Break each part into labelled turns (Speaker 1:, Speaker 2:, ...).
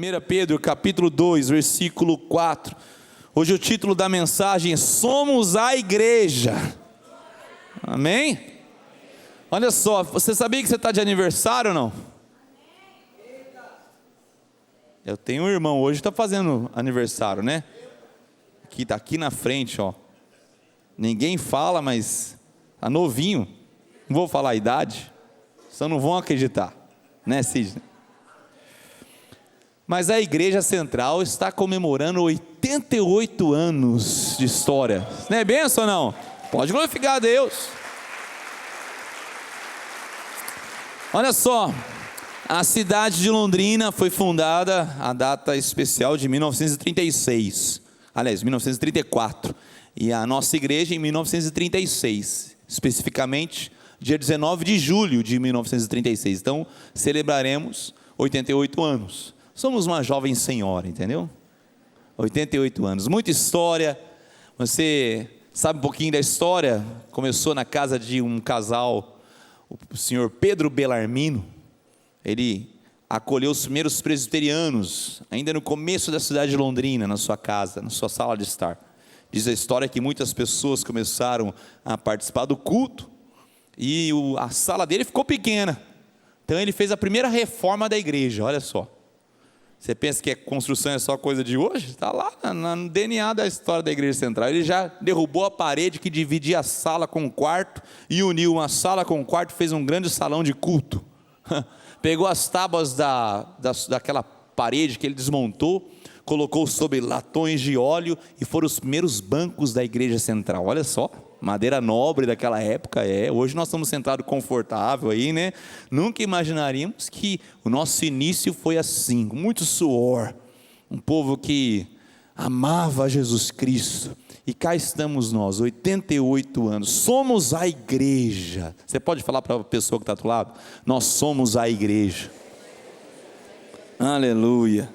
Speaker 1: 1 Pedro capítulo 2, versículo 4. Hoje o título da mensagem é Somos a Igreja. Amém? Olha só, você sabia que você está de aniversário ou não? Eu tenho um irmão hoje que está fazendo aniversário, né? Que está aqui na frente, ó. Ninguém fala, mas está novinho. Não vou falar a idade, só não vão acreditar, né, Sidney? Mas a Igreja Central está comemorando 88 anos de história. Não é benção ou não? Pode glorificar a Deus. Olha só, a cidade de Londrina foi fundada a data especial de 1936. Aliás, 1934. E a nossa igreja em 1936. Especificamente, dia 19 de julho de 1936. Então, celebraremos 88 anos. Somos uma jovem senhora, entendeu? 88 anos, muita história. Você sabe um pouquinho da história? Começou na casa de um casal, o senhor Pedro Bellarmino. Ele acolheu os primeiros presbiterianos, ainda no começo da cidade de Londrina, na sua casa, na sua sala de estar. Diz a história que muitas pessoas começaram a participar do culto, e a sala dele ficou pequena. Então ele fez a primeira reforma da igreja, olha só. Você pensa que a construção é só coisa de hoje? Está lá no DNA da história da Igreja Central. Ele já derrubou a parede que dividia a sala com o quarto e uniu uma sala com o quarto, fez um grande salão de culto. Pegou as tábuas daquela parede que ele desmontou, colocou sobre latões de óleo e foram os primeiros bancos da Igreja Central. Olha só, madeira nobre daquela época. Hoje nós estamos sentados confortável aí, né? Nunca imaginaríamos que o nosso início foi assim, com muito suor. Um povo que amava Jesus Cristo. E cá estamos nós, 88 anos. Somos a igreja. Você pode falar para a pessoa que está do lado? Nós somos a igreja. Aleluia.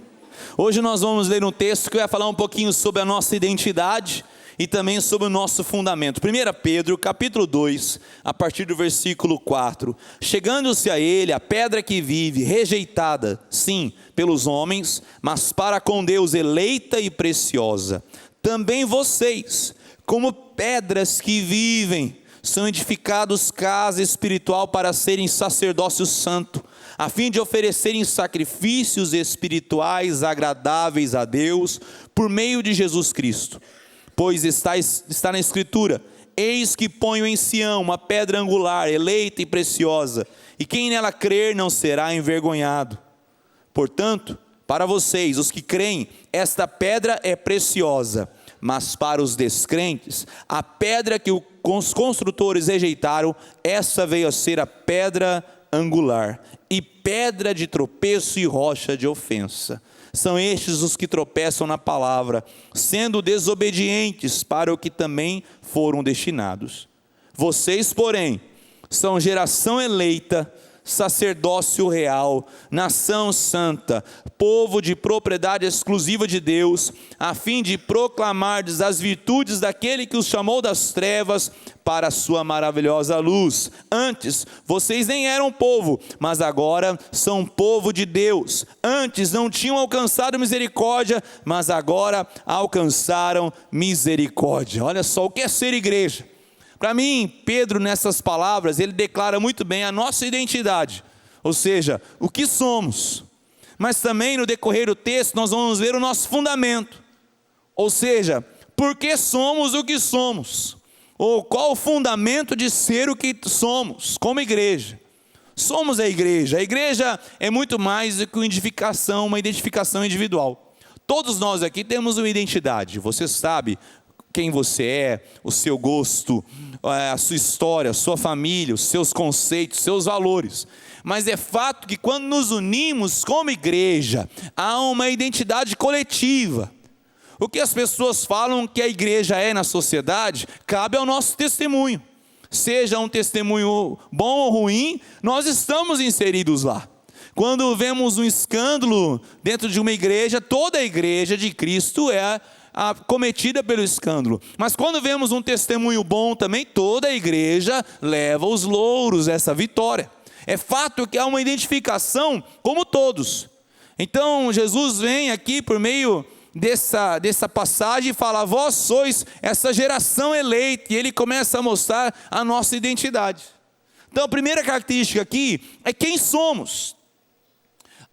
Speaker 1: Hoje nós vamos ler um texto que vai falar um pouquinho sobre a nossa identidade e também sobre o nosso fundamento. 1 Pedro, capítulo 2, a partir do versículo 4. Chegando-se a ele a pedra que vive, rejeitada, sim, pelos homens, mas para com Deus eleita e preciosa. Também vocês, como pedras que vivem, são edificados casa espiritual para serem sacerdócio santo, a fim de oferecerem sacrifícios espirituais agradáveis a Deus, por meio de Jesus Cristo. Pois está na Escritura: eis que ponho em Sião uma pedra angular, eleita e preciosa, e quem nela crer não será envergonhado. Portanto, para vocês, os que creem, esta pedra é preciosa, mas para os descrentes, a pedra que os construtores rejeitaram, essa veio a ser a pedra angular, e pedra de tropeço e rocha de ofensa. São estes os que tropeçam na palavra, sendo desobedientes para o que também foram destinados. Vocês, porém, são geração eleita, sacerdócio real, nação santa, povo de propriedade exclusiva de Deus, a fim de proclamardes as virtudes daquele que os chamou das trevas para a sua maravilhosa luz. Antes, vocês nem eram povo, mas agora são povo de Deus. Antes não tinham alcançado misericórdia, mas agora alcançaram misericórdia. Olha só o que é ser igreja. Para mim, Pedro, nessas palavras, ele declara muito bem a nossa identidade, ou seja, o que somos. Mas também no decorrer do texto nós vamos ver o nosso fundamento, ou seja, por que somos o que somos, ou qual o fundamento de ser o que somos como igreja. Somos a igreja é muito mais do que uma identificação individual. Todos nós aqui temos uma identidade, você sabe quem você é, o seu gosto, a sua história, a sua família, os seus conceitos, seus valores. Mas é fato que quando nos unimos como igreja, há uma identidade coletiva. O que as pessoas falam que a igreja é na sociedade, cabe ao nosso testemunho. Seja um testemunho bom ou ruim, nós estamos inseridos lá. Quando vemos um escândalo dentro de uma igreja, toda a igreja de Cristo é cometida pelo escândalo. Mas quando vemos um testemunho bom também, toda a igreja leva os louros, essa vitória. É fato que há uma identificação como todos. Então Jesus vem aqui por meio dessa passagem e fala: vós sois essa geração eleita, e ele começa a mostrar a nossa identidade. Então a primeira característica aqui é quem somos.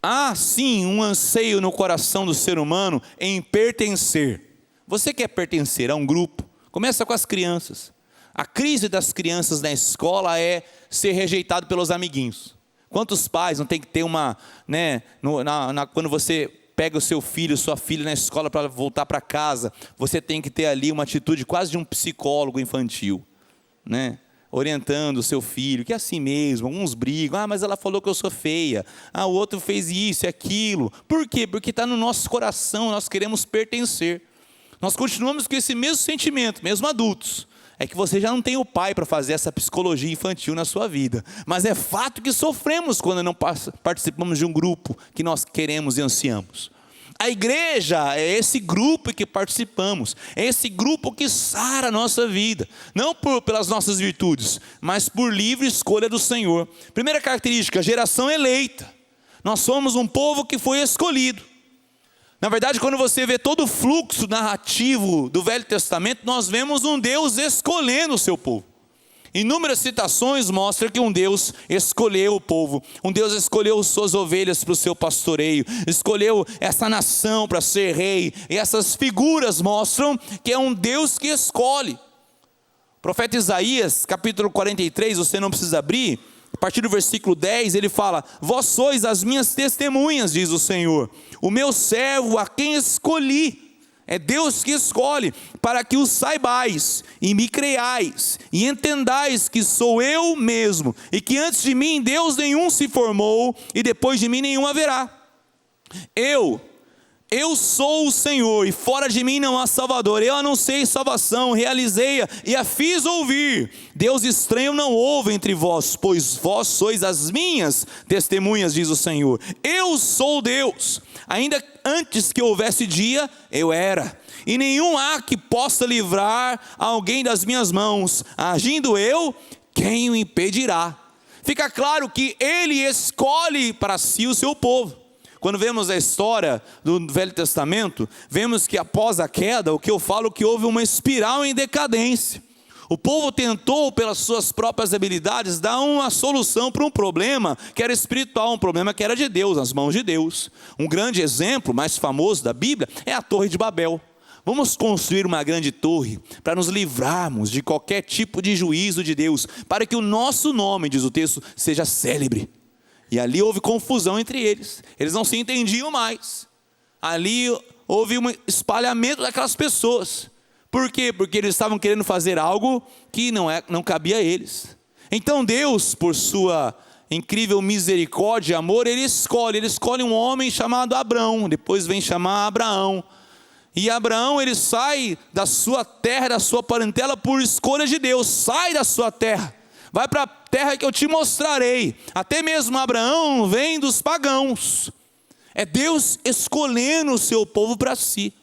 Speaker 1: Há sim um anseio no coração do ser humano em pertencer. Você quer pertencer a um grupo? Começa com as crianças. A crise das crianças na escola é ser rejeitado pelos amiguinhos. Quantos pais não tem que ter uma, né, quando você pega o seu filho, sua filha na escola para voltar para casa, você tem que ter ali uma atitude quase de um psicólogo infantil, né? Orientando o seu filho, que é assim mesmo. Alguns brigam: mas ela falou que eu sou feia, o outro fez isso e aquilo. Por quê? Porque está no nosso coração, nós queremos pertencer. Nós continuamos com esse mesmo sentimento, mesmo adultos. É que você já não tem o pai para fazer essa psicologia infantil na sua vida. Mas é fato que sofremos quando não participamos de um grupo que nós queremos e ansiamos. A igreja é esse grupo que participamos, é esse grupo que sara a nossa vida, não pelas nossas virtudes, mas por livre escolha do Senhor. Primeira característica: geração eleita. Nós somos um povo que foi escolhido. Na verdade, quando você vê todo o fluxo narrativo do Velho Testamento, nós vemos um Deus escolhendo o seu povo. Inúmeras citações mostram que um Deus escolheu o povo, um Deus escolheu suas ovelhas para o seu pastoreio, escolheu essa nação para ser rei, e essas figuras mostram que é um Deus que escolhe. O profeta Isaías, capítulo 43, você não precisa abrir, a partir do versículo 10, ele fala: vós sois as minhas testemunhas, diz o Senhor, o meu servo a quem escolhi. É Deus que escolhe, para que o saibais, e me creiais, e entendais que sou eu mesmo, e que antes de mim Deus nenhum se formou, e depois de mim nenhum haverá. Eu sou o Senhor, e fora de mim não há Salvador. Eu anunciei salvação, realizei-a, e a fiz ouvir. Deus estranho não houve entre vós, pois vós sois as minhas testemunhas, diz o Senhor. Eu sou Deus, ainda antes que houvesse dia, eu era, e nenhum há que possa livrar alguém das minhas mãos. Agindo eu, quem o impedirá? Fica claro que ele escolhe para si o seu povo. Quando vemos a história do Velho Testamento, vemos que após a queda, o que eu falo que houve uma espiral em decadência. O povo tentou, pelas suas próprias habilidades, dar uma solução para um problema que era espiritual, um problema que era de Deus, nas mãos de Deus. Um grande exemplo, mais famoso da Bíblia, é a Torre de Babel. Vamos construir uma grande torre para nos livrarmos de qualquer tipo de juízo de Deus, para que o nosso nome, diz o texto, seja célebre. E ali houve confusão entre eles, eles não se entendiam mais. Ali houve um espalhamento daquelas pessoas. Por quê? Porque eles estavam querendo fazer algo que não cabia a eles. Então Deus, por sua incrível misericórdia e amor, ele escolhe um homem chamado Abrão, depois vem chamar Abraão. E Abraão, ele sai da sua terra, da sua parentela, por escolha de Deus. Sai da sua terra, vai para a terra que eu te mostrarei. Até mesmo Abraão vem dos pagãos. É Deus escolhendo o seu povo para si.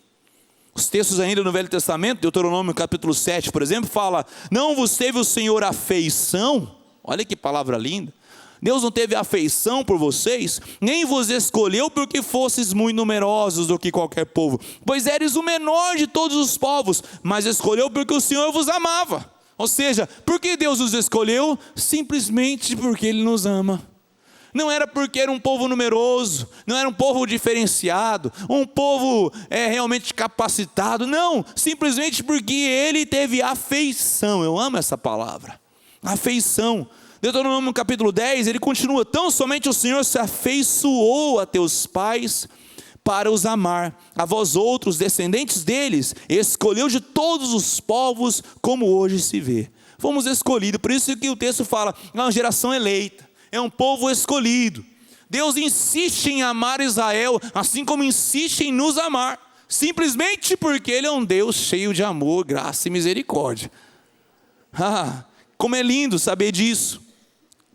Speaker 1: Os textos ainda no Velho Testamento, Deuteronômio capítulo 7, por exemplo, fala: não vos teve o Senhor afeição? Olha que palavra linda. Deus não teve afeição por vocês, nem vos escolheu porque fosses muito numerosos do que qualquer povo, pois eres o menor de todos os povos, mas escolheu porque o Senhor vos amava. Ou seja, por que Deus os escolheu? Simplesmente porque Ele nos ama. Não era porque era um povo numeroso, não era um povo diferenciado, um povo realmente capacitado, não, simplesmente porque Ele teve afeição. Eu amo essa palavra, afeição. Deuteronômio capítulo 10, ele continua: tão somente o Senhor se afeiçoou a teus pais para os amar, a vós outros, descendentes deles, escolheu de todos os povos, como hoje se vê. Fomos escolhidos, por isso que o texto fala, é uma geração eleita, é um povo escolhido. Deus insiste em amar Israel, assim como insiste em nos amar, simplesmente porque Ele é um Deus cheio de amor, graça e misericórdia. Como é lindo saber disso.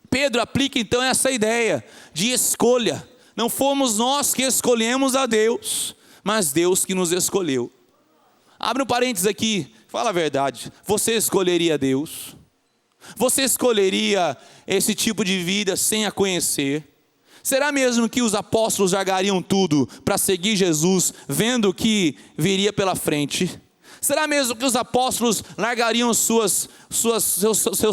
Speaker 1: Pedro aplica então essa ideia de escolha. Não fomos nós que escolhemos a Deus, mas Deus que nos escolheu. Abre um parênteses aqui, fala a verdade. Você escolheria Deus? Você escolheria esse tipo de vida sem a conhecer? Será mesmo que os apóstolos largariam tudo para seguir Jesus, vendo o que viria pela frente? Será mesmo que os apóstolos largariam seus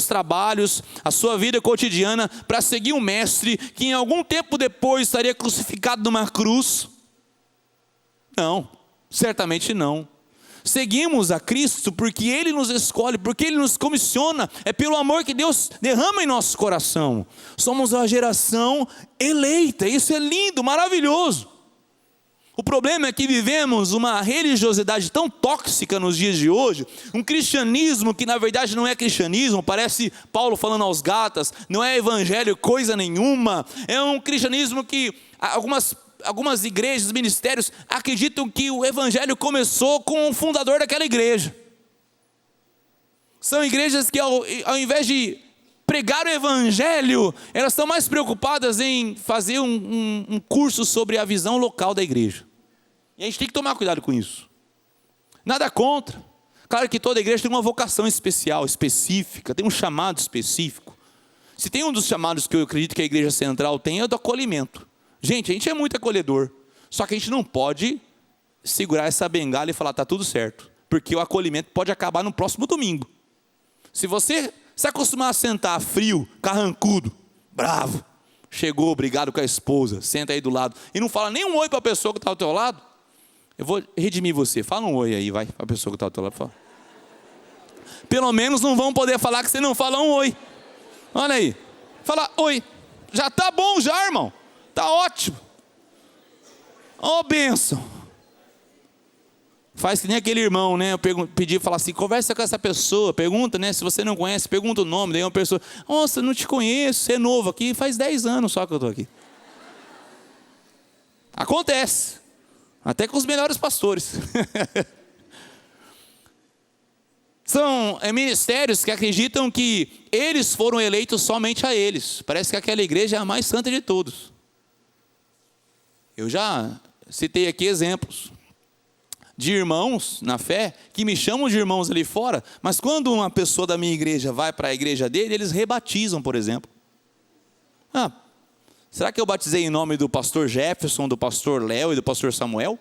Speaker 1: trabalhos, a sua vida cotidiana, para seguir um mestre que em algum tempo depois estaria crucificado numa cruz? Não, certamente não. Seguimos a Cristo porque Ele nos escolhe, porque Ele nos comissiona, é pelo amor que Deus derrama em nosso coração. Somos a geração eleita, isso é lindo, maravilhoso. O problema é que vivemos uma religiosidade tão tóxica nos dias de hoje, um cristianismo que na verdade não é cristianismo, parece Paulo falando aos Gálatas, não é evangelho coisa nenhuma, é um cristianismo que algumas igrejas, ministérios acreditam que o evangelho começou com o fundador daquela igreja. São igrejas que ao invés de pregar o evangelho, elas estão mais preocupadas em fazer um curso sobre a visão local da igreja. E a gente tem que tomar cuidado com isso. Nada contra. Claro que toda igreja tem uma vocação especial, específica, tem um chamado específico. Se tem um dos chamados que eu acredito que a igreja central tem, é o do acolhimento. Gente, a gente é muito acolhedor, só que a gente não pode segurar essa bengala e falar, está tudo certo, porque o acolhimento pode acabar no próximo domingo. Se você se acostumar a sentar frio, carrancudo, bravo, chegou, brigado com a esposa, senta aí do lado, e não fala nem um oi para a pessoa que está ao teu lado, eu vou redimir você, fala um oi aí, vai, para a pessoa que está ao teu lado, fala. Pelo menos não vão poder falar que você não fala um oi. Olha aí, fala oi, já está bom já, irmão. Está ótimo. Ó, bênção. Faz que nem aquele irmão, né? Eu pedi, falar assim, conversa com essa pessoa, pergunta, né? Se você não conhece, pergunta o nome. Daí uma pessoa, nossa, não te conheço, você é novo aqui, faz 10 anos só que eu estou aqui. Acontece. Até com os melhores pastores. São ministérios que acreditam que eles foram eleitos somente a eles. Parece que aquela igreja é a mais santa de todos. Eu já citei aqui exemplos de irmãos na fé, que me chamam de irmãos ali fora, mas quando uma pessoa da minha igreja vai para a igreja dele, eles rebatizam, por exemplo. Será que eu batizei em nome do pastor Jefferson, do pastor Léo e do pastor Samuel?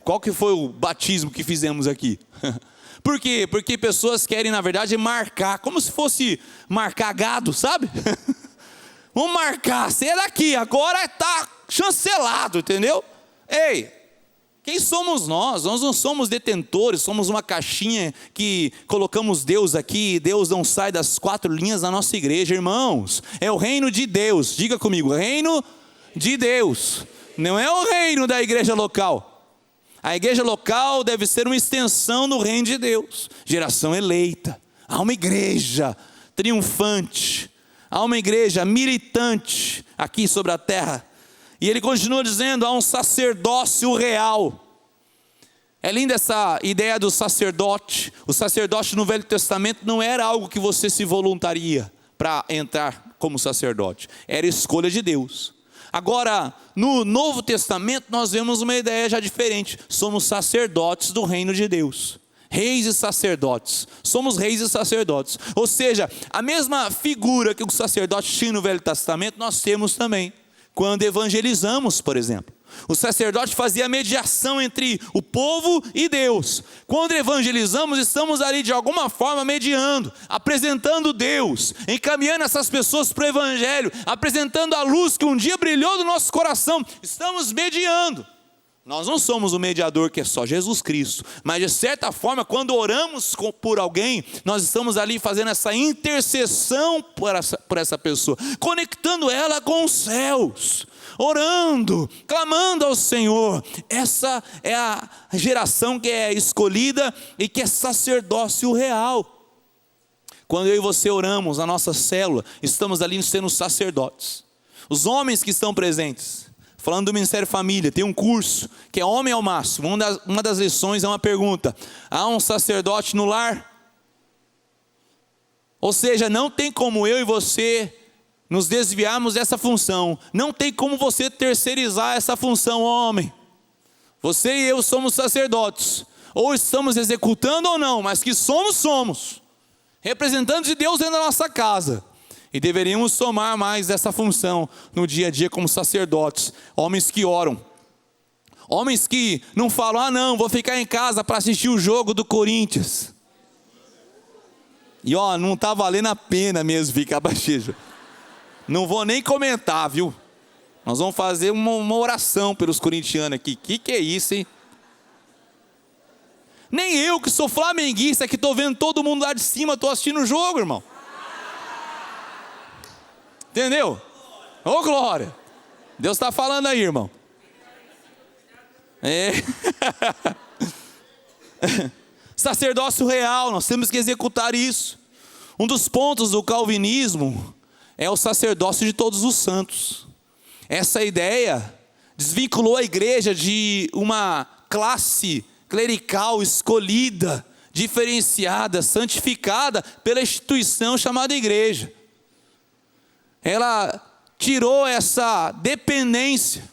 Speaker 1: Qual que foi o batismo que fizemos aqui? Por quê? Porque pessoas querem, na verdade, marcar, como se fosse marcar gado, sabe? Vamos marcar, você é daqui, agora está chancelado, entendeu? Ei, quem somos nós? Nós não somos detentores, somos uma caixinha que colocamos Deus aqui, e Deus não sai das 4 linhas da nossa igreja, irmãos. É o reino de Deus, diga comigo, reino de Deus, não é o reino da igreja local. A igreja local deve ser uma extensão do reino de Deus, geração eleita, há uma igreja triunfante, há uma igreja militante aqui sobre a terra. E ele continua dizendo, há um sacerdócio real. É linda essa ideia do sacerdote. O sacerdote no Velho Testamento não era algo que você se voluntaria para entrar como sacerdote. Era escolha de Deus. Agora, no Novo Testamento nós vemos uma ideia já diferente. Somos sacerdotes do reino de Deus. Reis e sacerdotes, somos reis e sacerdotes, ou seja, a mesma figura que o sacerdote tinha no Velho Testamento, nós temos também, quando evangelizamos, por exemplo, o sacerdote fazia a mediação entre o povo e Deus. Quando evangelizamos, estamos ali de alguma forma mediando, apresentando Deus, encaminhando essas pessoas para o evangelho, apresentando a luz que um dia brilhou no nosso coração, estamos mediando. Nós não somos o mediador que é só Jesus Cristo, mas de certa forma, quando oramos por alguém, nós estamos ali fazendo essa intercessão por essa pessoa, conectando ela com os céus, orando, clamando ao Senhor. Essa é a geração que é escolhida e que é sacerdócio real. Quando eu e você oramos na nossa célula, estamos ali sendo sacerdotes. Os homens que estão presentes, falando do Ministério Família, tem um curso que é Homem ao Máximo. Uma das lições é uma pergunta: há um sacerdote no lar? Ou seja, não tem como eu e você nos desviarmos dessa função. Não tem como você terceirizar essa função, homem. Você e eu somos sacerdotes. Ou estamos executando ou não, mas que somos. Representantes de Deus dentro da nossa casa. E deveríamos tomar mais essa função no dia a dia como sacerdotes, homens que oram. Homens que não falam, não, vou ficar em casa para assistir o jogo do Corinthians. E não está valendo a pena mesmo ficar baixejo. Não vou nem comentar, viu? Nós vamos fazer uma oração pelos corintianos aqui. Que é isso, hein? Nem eu que sou flamenguista, que estou vendo todo mundo lá de cima, estou assistindo o jogo, irmão. Entendeu? Ô glória! Deus está falando aí, irmão. Sacerdócio real, nós temos que executar isso. Um dos pontos do calvinismo é o sacerdócio de todos os santos. Essa ideia desvinculou a igreja de uma classe clerical escolhida, diferenciada, santificada pela instituição chamada igreja. Ela tirou essa dependência.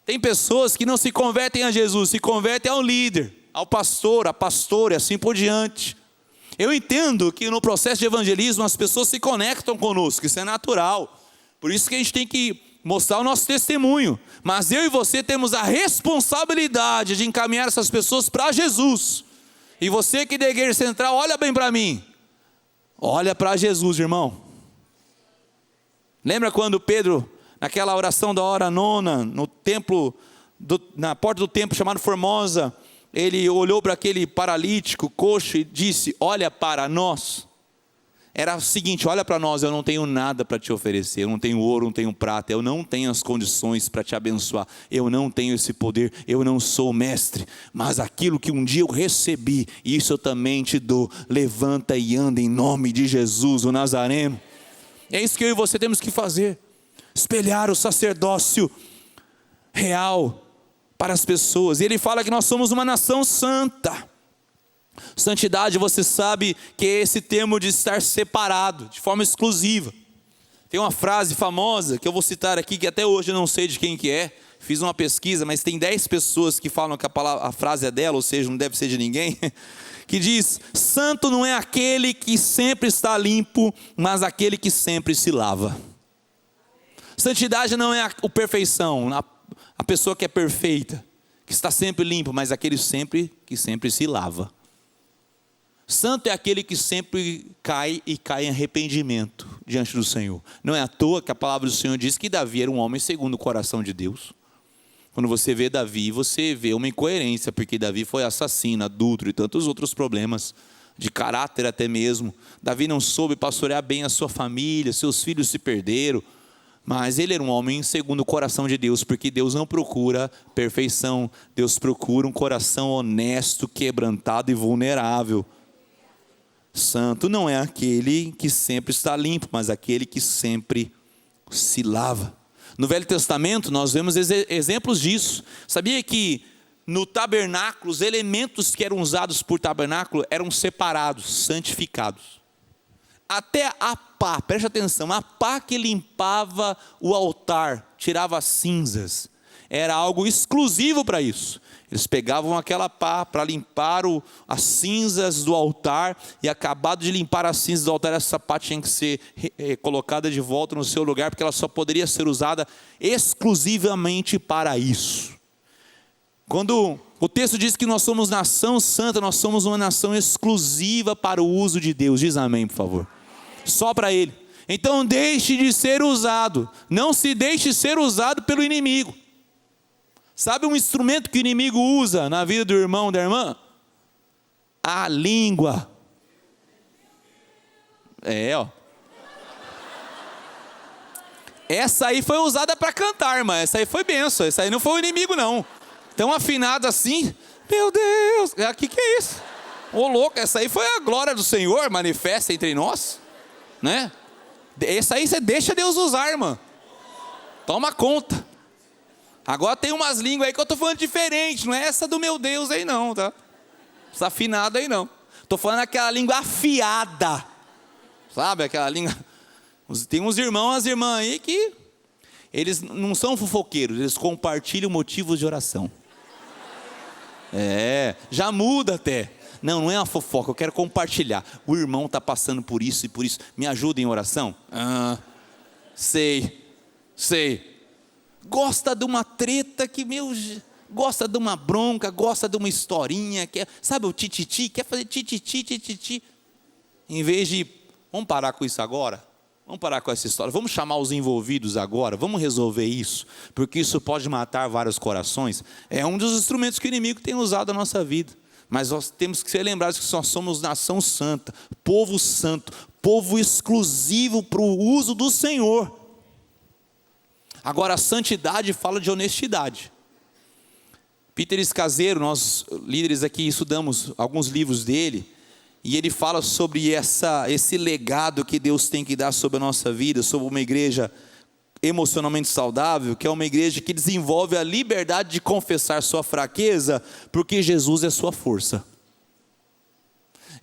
Speaker 1: Tem pessoas que não se convertem a Jesus, se convertem ao líder, ao pastor, à pastora e assim por diante. Eu entendo que no processo de evangelismo as pessoas se conectam conosco, isso é natural. Por isso que a gente tem que mostrar o nosso testemunho. Mas eu e você temos a responsabilidade de encaminhar essas pessoas para Jesus. E você que é da igreja central, olha bem para mim. Olha para Jesus, irmão. Lembra quando Pedro, naquela oração da hora nona, no templo, na porta do templo chamado Formosa, ele olhou para aquele paralítico, coxo, e disse, olha para nós. Era o seguinte, olha para nós, eu não tenho nada para te oferecer, eu não tenho ouro, não tenho prata, eu não tenho as condições para te abençoar, eu não tenho esse poder, eu não sou mestre, mas aquilo que um dia eu recebi, isso eu também te dou, levanta e anda em nome de Jesus, o Nazareno. É isso que eu e você temos que fazer, espelhar o sacerdócio real para as pessoas. E ele fala que nós somos uma nação santa. Santidade, você sabe que é esse termo de estar separado, de forma exclusiva. Tem uma frase famosa que eu vou citar aqui, que até hoje eu não sei de quem que é. Fiz uma pesquisa, mas tem 10 pessoas que falam que a frase é dela, ou seja, não deve ser de ninguém. Que diz, santo não é aquele que sempre está limpo, mas aquele que sempre se lava. Santidade não é a perfeição, a pessoa que é perfeita, que está sempre limpo, mas aquele que sempre se lava. Santo é aquele que sempre cai e cai em arrependimento diante do Senhor. Não é à toa que a palavra do Senhor diz que Davi era um homem segundo o coração de Deus. Quando você vê Davi, você vê uma incoerência, porque Davi foi assassino, adúltero e tantos outros problemas, de caráter até mesmo. Davi não soube pastorear bem a sua família, seus filhos se perderam, mas ele era um homem segundo o coração de Deus, porque Deus não procura perfeição, Deus procura um coração honesto, quebrantado e vulnerável. Santo não é aquele que sempre está limpo, mas aquele que sempre se lava. No Velho Testamento nós vemos exemplos disso. Sabia que no tabernáculo, os elementos que eram usados por tabernáculo eram separados, santificados. Até a pá, preste atenção, a pá que limpava o altar, tirava as cinzas, era algo exclusivo para isso. Eles pegavam aquela pá para limpar as cinzas do altar, e acabado de limpar as cinzas do altar, essa pá tinha que ser colocada de volta no seu lugar, porque ela só poderia ser usada exclusivamente para isso. Quando o texto diz que nós somos nação santa, nós somos uma nação exclusiva para o uso de Deus. Diz amém, por favor. Só para Ele. Então deixe de ser usado, não se deixe ser usado pelo inimigo. Sabe um instrumento que o inimigo usa na vida do irmão, da irmã? A língua. Essa aí foi usada para cantar, irmã. Essa aí foi benção. Essa aí não foi o inimigo, não. Tão afinado assim. Meu Deus, que é isso? Ô louco, essa aí foi a glória do Senhor manifesta entre nós, né? Essa aí você deixa Deus usar, irmã. Toma conta. Agora tem umas línguas aí que eu estou falando diferente, não é essa do meu Deus aí não, tá? Essa afinada aí não. Estou falando aquela língua afiada, sabe aquela língua? Tem uns irmãos, umas irmãs aí que eles não são fofoqueiros, eles compartilham motivos de oração. Já muda até. Não é uma fofoca, eu quero compartilhar. O irmão está passando por isso e por isso. Me ajuda em oração? Sei. Gosta de uma treta que, gosta de uma bronca, gosta de uma historinha, sabe o tititi, quer fazer tititi. Em vez de, vamos parar com isso agora? Vamos parar com essa história, vamos chamar os envolvidos agora, vamos resolver isso, porque isso pode matar vários corações. É um dos instrumentos que o inimigo tem usado na nossa vida. Mas nós temos que ser lembrados que nós somos nação santa, povo exclusivo para o uso do Senhor. Agora, a santidade fala de honestidade. Peter Escaseiro, nós líderes aqui estudamos alguns livros dele, e ele fala sobre esse legado que Deus tem que dar sobre a nossa vida, sobre uma igreja emocionalmente saudável, que é uma igreja que desenvolve a liberdade de confessar sua fraqueza, porque Jesus é sua força.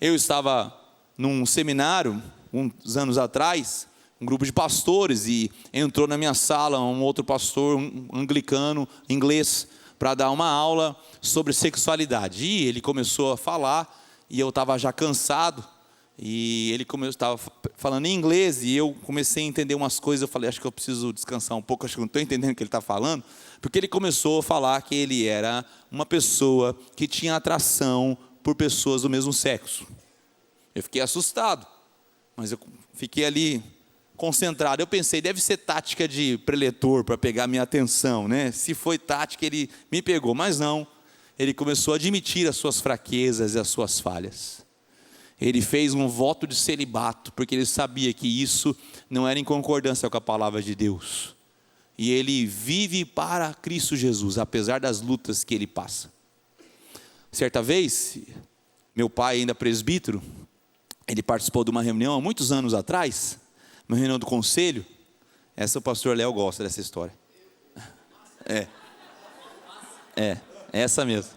Speaker 1: Eu estava num seminário, uns anos atrás, um grupo de pastores, e entrou na minha sala um outro pastor, um anglicano, inglês, para dar uma aula sobre sexualidade. E ele começou a falar, e eu estava já cansado, e ele estava falando em inglês, e eu comecei a entender umas coisas. Eu falei, acho que eu preciso descansar um pouco, acho que eu não estou entendendo o que ele está falando, porque ele começou a falar que ele era uma pessoa que tinha atração por pessoas do mesmo sexo. Eu fiquei assustado, mas eu fiquei ali concentrado. Eu pensei, deve ser tática de preletor para pegar minha atenção, né? Se foi tática, ele me pegou, mas não. Ele começou a admitir as suas fraquezas e as suas falhas. Ele fez um voto de celibato, porque ele sabia que isso não era em concordância com a palavra de Deus. E ele vive para Cristo Jesus, apesar das lutas que ele passa. Certa vez, meu pai, ainda presbítero, ele participou de uma reunião há muitos anos atrás, uma reunião do conselho. O pastor Léo gosta dessa história. Essa mesmo.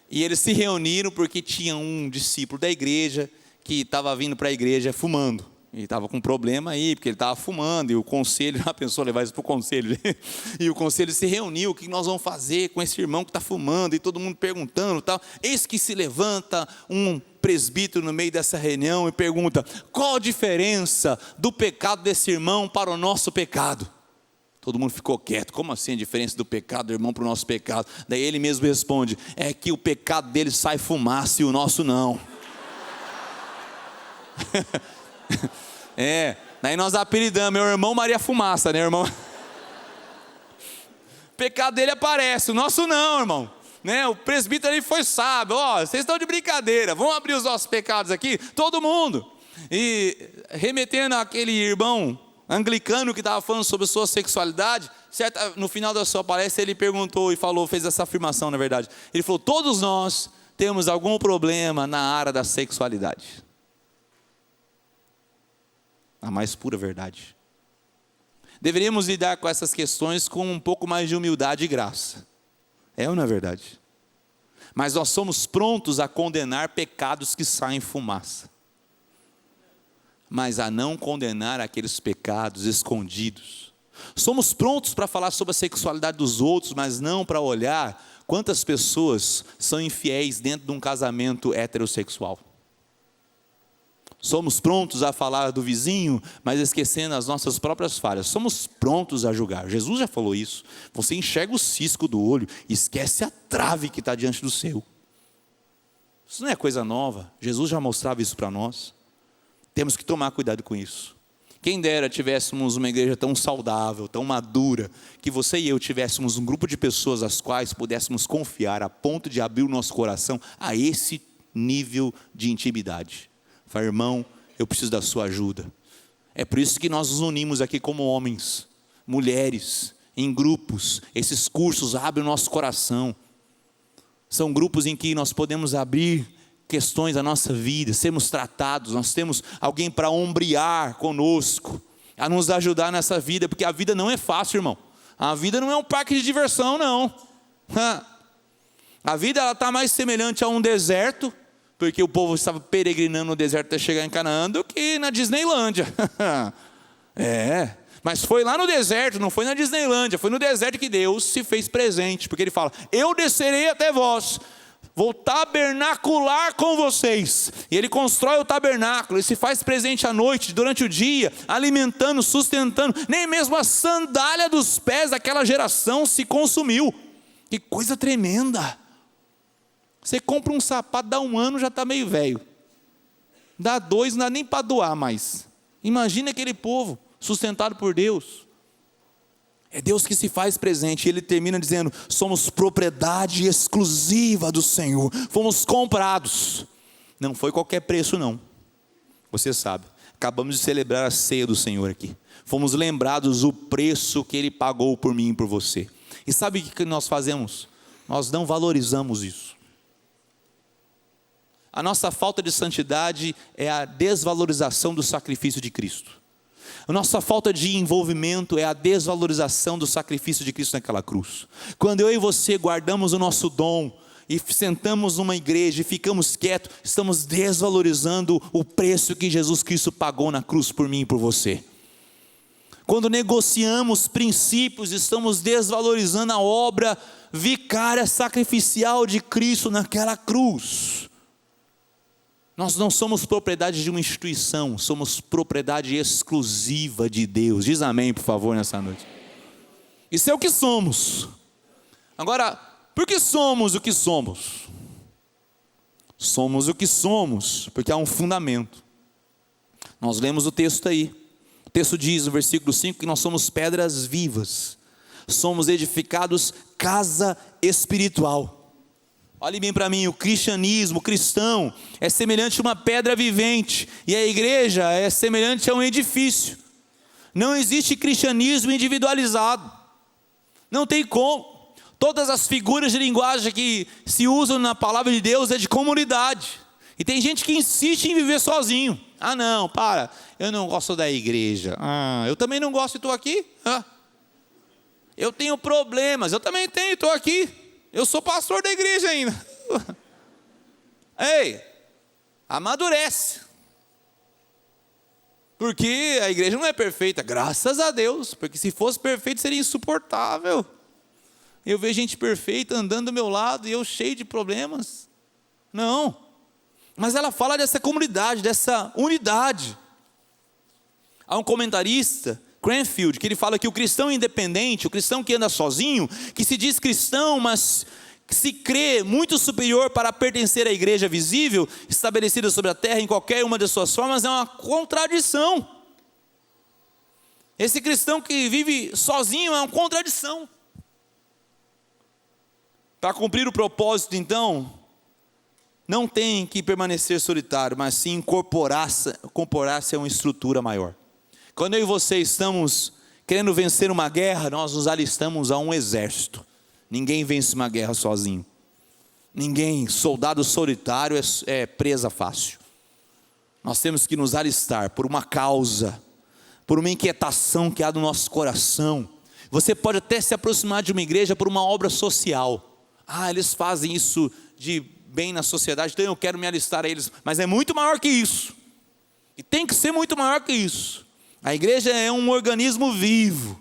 Speaker 1: E eles se reuniram porque tinha um discípulo da igreja que estava vindo para a igreja fumando. E estava com um problema aí, porque ele estava fumando, e o conselho, já pensou levar isso para o conselho? E o conselho se reuniu, o que nós vamos fazer com esse irmão que está fumando? E todo mundo perguntando e tal. Eis que se levanta um presbítero no meio dessa reunião e pergunta: qual a diferença do pecado desse irmão para o nosso pecado? Todo mundo ficou quieto. Como assim a diferença do pecado do irmão para o nosso pecado? Daí ele mesmo responde: é que o pecado dele sai fumaça e o nosso não. Daí nós apelidamos, meu irmão Maria Fumaça, né, irmão? O pecado dele aparece, o nosso não, irmão, né? O presbítero ali foi sábio. Vocês estão de brincadeira, vamos abrir os nossos pecados aqui, todo mundo. E remetendo àquele irmão anglicano que estava falando sobre sua sexualidade, no final da sua palestra ele perguntou e falou, fez essa afirmação na verdade. Ele falou: todos nós temos algum problema na área da sexualidade. A mais pura verdade. Deveríamos lidar com essas questões com um pouco mais de humildade e graça. Ou não é verdade? Mas nós somos prontos a condenar pecados que saem fumaça, mas a não condenar aqueles pecados escondidos. Somos prontos para falar sobre a sexualidade dos outros, mas não para olhar quantas pessoas são infiéis dentro de um casamento heterossexual. Somos prontos a falar do vizinho, mas esquecendo as nossas próprias falhas. Somos prontos a julgar. Jesus já falou isso. Você enxerga o cisco do olho, esquece a trave que está diante do seu. Isso não é coisa nova. Jesus já mostrava isso para nós. Temos que tomar cuidado com isso. Quem dera tivéssemos uma igreja tão saudável, tão madura, que você e eu tivéssemos um grupo de pessoas às quais pudéssemos confiar a ponto de abrir o nosso coração a esse nível de intimidade. Fala: irmão, eu preciso da sua ajuda. É por isso que nós nos unimos aqui como homens, mulheres, em grupos. Esses cursos abrem o nosso coração. São grupos em que nós podemos abrir questões da nossa vida, sermos tratados. Nós temos alguém para ombrear conosco, a nos ajudar nessa vida, porque a vida não é fácil, irmão. A vida não é um parque de diversão, não. A vida está mais semelhante a um deserto, porque o povo estava peregrinando no deserto até chegar em Canaã, do que na Disneylândia. Mas foi lá no deserto, não foi na Disneylândia, foi no deserto que Deus se fez presente, porque Ele fala: eu descerei até vós, Vou tabernacular com vocês. E ele constrói o tabernáculo, ele se faz presente à noite, durante o dia, alimentando, sustentando. Nem mesmo a sandália dos pés daquela geração se consumiu. Que coisa tremenda. Você compra um sapato, dá 1 ano, já está meio velho. Dá 2, não dá nem para doar mais. Imagina aquele povo sustentado por Deus. É Deus que se faz presente. E ele termina dizendo: somos propriedade exclusiva do Senhor. Fomos comprados. Não foi qualquer preço não. Você sabe. Acabamos de celebrar a ceia do Senhor aqui. Fomos lembrados o preço que Ele pagou por mim e por você. E sabe o que nós fazemos? Nós não valorizamos isso. A nossa falta de santidade é a desvalorização do sacrifício de Cristo. A nossa falta de envolvimento é a desvalorização do sacrifício de Cristo naquela cruz. Quando eu e você guardamos o nosso dom e sentamos numa igreja e ficamos quietos, estamos desvalorizando o preço que Jesus Cristo pagou na cruz por mim e por você. Quando negociamos princípios, estamos desvalorizando a obra vicária sacrificial de Cristo naquela cruz. Nós não somos propriedade de uma instituição, somos propriedade exclusiva de Deus. Diz amém, por favor, nessa noite. Isso é o que somos. Agora, por que somos o que somos? Somos o que somos, porque há um fundamento. Nós lemos o texto aí. O texto diz no versículo 5 que nós somos pedras vivas. Somos edificados casa espiritual. Olhe bem para mim, o cristianismo, o cristão, é semelhante a uma pedra vivente, e a igreja é semelhante a um edifício. Não existe cristianismo individualizado, não tem como. Todas as figuras de linguagem que se usam na palavra de Deus é de comunidade, e tem gente que insiste em viver sozinho. Ah não, eu não gosto da igreja, eu também não gosto e estou aqui. Eu tenho problemas, eu também tenho, estou aqui. Eu sou pastor da igreja ainda. Ei, amadurece. Porque a igreja não é perfeita, graças a Deus. Porque se fosse perfeito seria insuportável. Eu vejo gente perfeita andando do meu lado e eu cheio de problemas. Não. Mas ela fala dessa comunidade, dessa unidade. Há um comentarista, Cranfield, que ele fala que o cristão independente, o cristão que anda sozinho, que se diz cristão, mas que se crê muito superior para pertencer à igreja visível, estabelecida sobre a terra em qualquer uma de suas formas, é uma contradição. Esse cristão que vive sozinho é uma contradição. Para cumprir o propósito, então, não tem que permanecer solitário, mas sim incorporar-se a uma estrutura maior. Quando eu e você estamos querendo vencer uma guerra, nós nos alistamos a um exército. Ninguém vence uma guerra sozinho. Ninguém, soldado solitário é presa fácil. Nós temos que nos alistar por uma causa, por uma inquietação que há no nosso coração. Você pode até se aproximar de uma igreja por uma obra social. Eles fazem isso de bem na sociedade, então eu quero me alistar a eles. Mas é muito maior que isso. E tem que ser muito maior que isso. A igreja é um organismo vivo.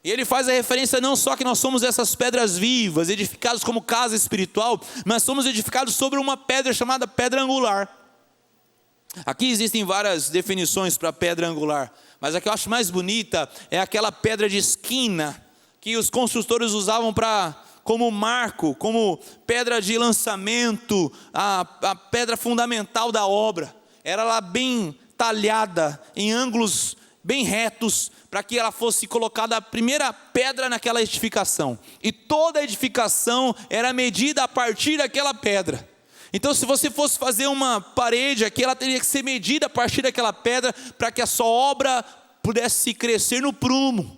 Speaker 1: E ele faz a referência não só que nós somos essas pedras vivas, edificados como casa espiritual, mas somos edificados sobre uma pedra chamada pedra angular. Aqui existem várias definições para pedra angular, mas a que eu acho mais bonita é aquela pedra de esquina que os construtores usavam como marco, como pedra de lançamento, a pedra fundamental da obra. Era lá bem talhada em ângulos bem retos, para que ela fosse colocada a primeira pedra naquela edificação, e toda a edificação era medida a partir daquela pedra. Então se você fosse fazer uma parede aqui, ela teria que ser medida a partir daquela pedra, para que a sua obra pudesse crescer no prumo,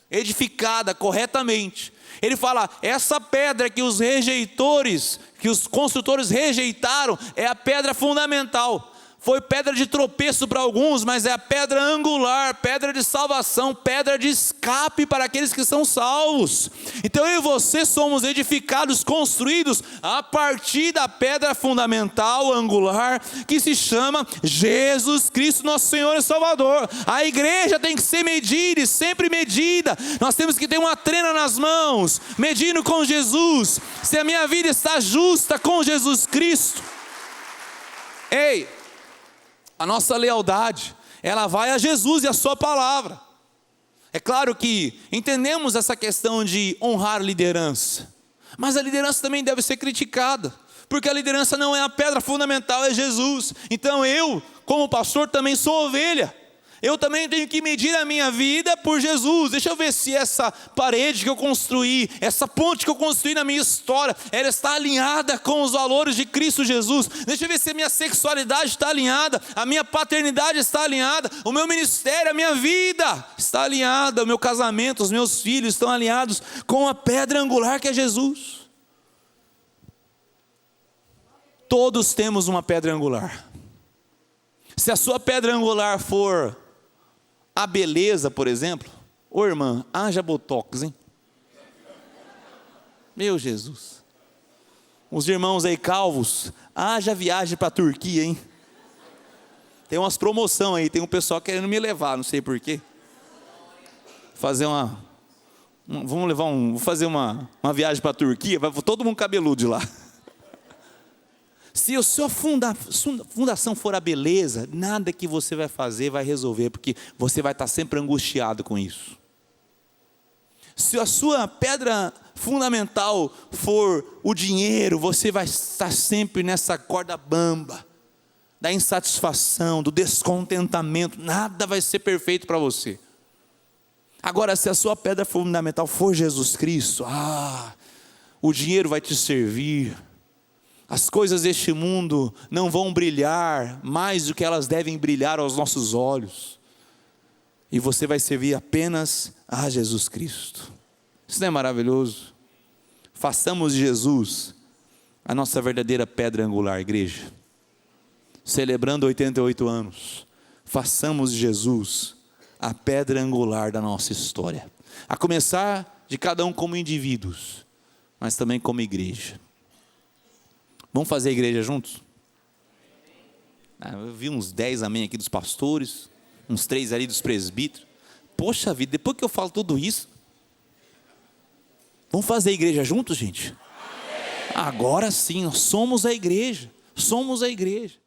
Speaker 1: edificada corretamente. Ele fala, essa pedra que os construtores rejeitaram, é a pedra fundamental. Foi pedra de tropeço para alguns, mas é a pedra angular, pedra de salvação, pedra de escape para aqueles que são salvos. Então eu e você somos edificados, construídos a partir da pedra fundamental, angular, que se chama Jesus Cristo, nosso Senhor e Salvador. A igreja tem que ser medida e sempre medida. Nós temos que ter uma trena nas mãos, medindo com Jesus, se a minha vida está justa com Jesus Cristo. Ei! A nossa lealdade, ela vai a Jesus e a sua palavra. É claro que entendemos essa questão de honrar liderança, mas a liderança também deve ser criticada, porque a liderança não é a pedra fundamental, é Jesus. Então eu, como pastor, também sou ovelha. Eu também tenho que medir a minha vida por Jesus. Deixa eu ver se essa parede que eu construí, essa ponte que eu construí na minha história, ela está alinhada com os valores de Cristo Jesus. Deixa eu ver se a minha sexualidade está alinhada, a minha paternidade está alinhada, o meu ministério, a minha vida está alinhada, o meu casamento, os meus filhos estão alinhados com a pedra angular que é Jesus. Todos temos uma pedra angular. Se a sua pedra angular for a beleza, por exemplo, ô irmã, haja botox, hein? Meu Jesus. Os irmãos aí calvos, haja viagem para a Turquia, hein? Tem umas promoções aí, tem um pessoal querendo me levar, não sei porquê. Vou fazer uma viagem para a Turquia, vai todo mundo cabeludo de lá. Se a sua fundação for a beleza, nada que você vai fazer vai resolver, porque você vai estar sempre angustiado com isso. Se a sua pedra fundamental for o dinheiro, você vai estar sempre nessa corda bamba, da insatisfação, do descontentamento, nada vai ser perfeito para você. Agora, se a sua pedra fundamental for Jesus Cristo, o dinheiro vai te servir, as coisas deste mundo não vão brilhar mais do que elas devem brilhar aos nossos olhos. E você vai servir apenas a Jesus Cristo. Isso não é maravilhoso? Façamos de Jesus a nossa verdadeira pedra angular, igreja. Celebrando 88 anos, façamos de Jesus a pedra angular da nossa história. A começar de cada um como indivíduos, mas também como igreja. Vamos fazer a igreja juntos? Eu vi uns 10 amém aqui dos pastores, uns 3 ali dos presbíteros. Poxa vida, depois que eu falo tudo isso, vamos fazer a igreja juntos, gente? Amém. Agora sim, nós somos a igreja. Somos a igreja.